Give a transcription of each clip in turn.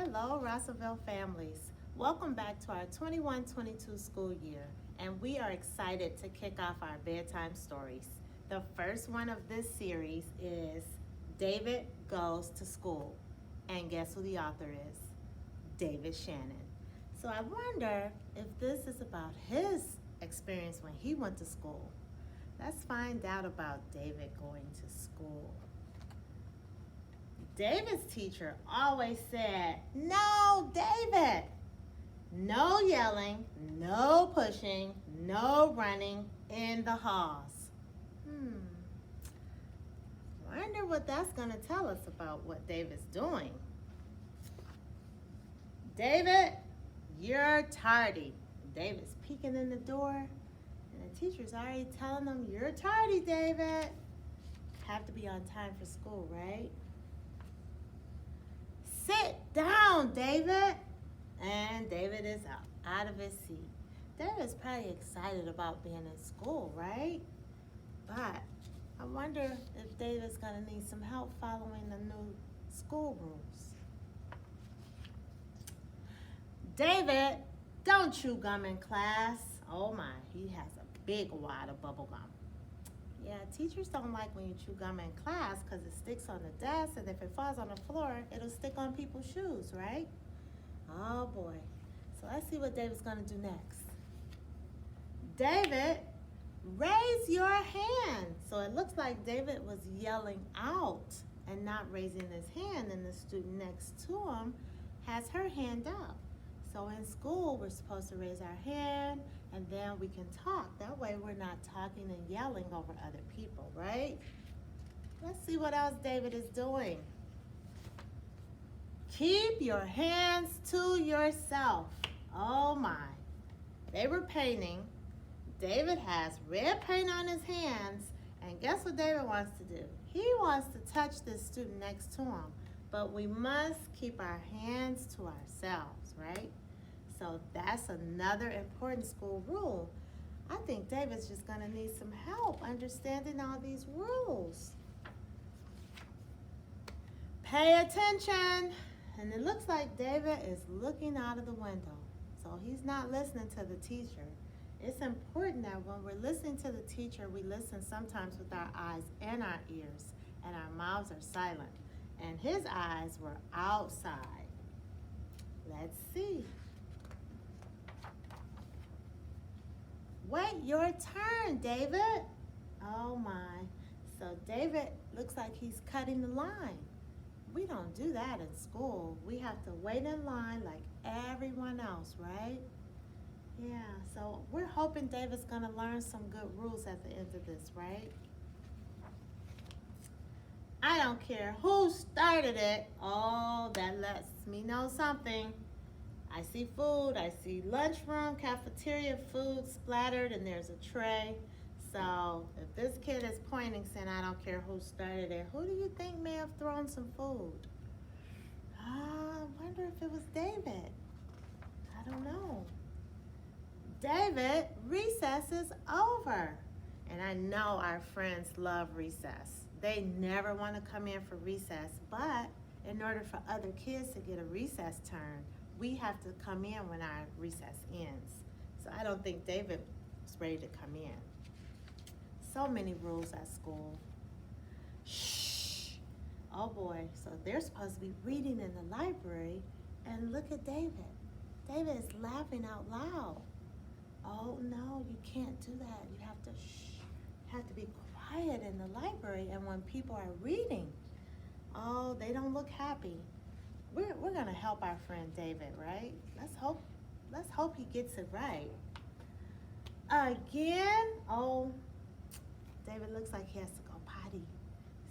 Hello, Russellville families. Welcome back to our 21-22 school year, and we are excited to kick off our bedtime stories. The first one of this series is David Goes to School. And guess who the author is? David Shannon. So I wonder if this is about his experience when he went to school. Let's find out about David going to school. David's teacher always said, "No, David, no yelling, no pushing, no running in the halls." Wonder what that's going to tell us about what David's doing. David, you're tardy. David's peeking in the door, and the teacher's already telling him, "You're tardy, David." Have to be on time for school, right? "Sit down, David." And David is out of his seat. David's probably excited about being in school, right? But I wonder if David's going to need some help following the new school rules. "David, don't chew gum in class." Oh my, he has a big wad of bubble gum. Yeah, teachers don't like when you chew gum in class because it sticks on the desk, and if it falls on the floor, it'll stick on people's shoes, right? Oh boy. So let's see what David's going to do next. "David, raise your hand." So it looks like David was yelling out and not raising his hand, and the student next to him has her hand up. So in school, we're supposed to raise our hand, and then we can talk. That way we're not talking and yelling over other people, right? Let's see what else David is doing. "Keep your hands to yourself." Oh my. They were painting. David has red paint on his hands, and guess what David wants to do? He wants to touch this student next to him, but we must keep our hands to ourselves, right? So that's another important school rule. I think David's just going to need some help understanding all these rules. Pay attention. And it looks like David is looking out of the window, so he's not listening to the teacher. It's important that when we're listening to the teacher, we listen sometimes with our eyes and our ears, and our mouths are silent. And his eyes were outside. Let's see. "Wait your turn, David." Oh my. So David looks like he's cutting the line. We don't do that in school. We have to wait in line like everyone else, right? Yeah, so we're hoping David's going to learn some good rules at the end of this, right? "I don't care who started it." Oh, that lets me know something. I see food, I see lunchroom, cafeteria food splattered, and there's a tray. So if this kid is pointing saying, "I don't care who started it," who do you think may have thrown some food? I wonder if it was David. I don't know. "David, recess is over." And I know our friends love recess. They never want to come in for recess, but in order for other kids to get a recess turn, we have to come in when our recess ends. So I don't think David is ready to come in. So many rules at school. Shh. Oh boy, so they're supposed to be reading in the library, and look at David. David is laughing out loud. Oh no, you can't do that. You have to shh. You have to be quiet in the library and when people are reading. Oh, they don't look happy. We're gonna help our friend David, right? Let's hope he gets it right. Again, oh, David looks like he has to go potty.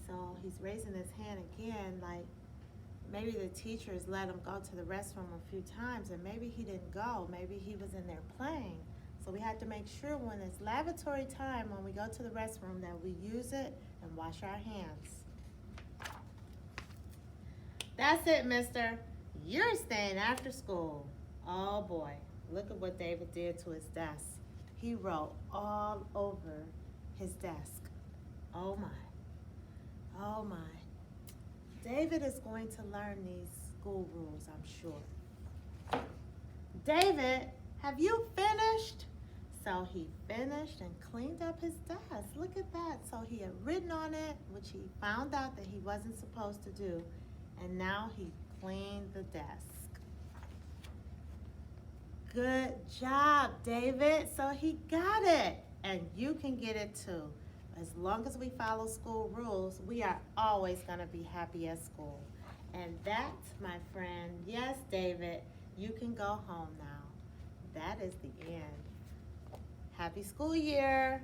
So he's raising his hand again, like maybe the teachers let him go to the restroom a few times, and maybe he didn't go. Maybe he was in there playing. So we have to make sure when it's lavatory time, when we go to the restroom, that we use it and wash our hands. "That's it, mister. You're staying after school." Oh boy, look at what David did to his desk. He wrote all over his desk. Oh my. Oh my. David is going to learn these school rules, I'm sure. David, have you finished? So he finished and cleaned up his desk. Look at that. So he had written on it, which he found out that he wasn't supposed to do. And now he cleaned the desk. Good job, David. So he got it. And you can get it too. As long as we follow school rules, we are always going to be happy at school. And that, my friend, yes, David, you can go home now. That is the end. Happy school year.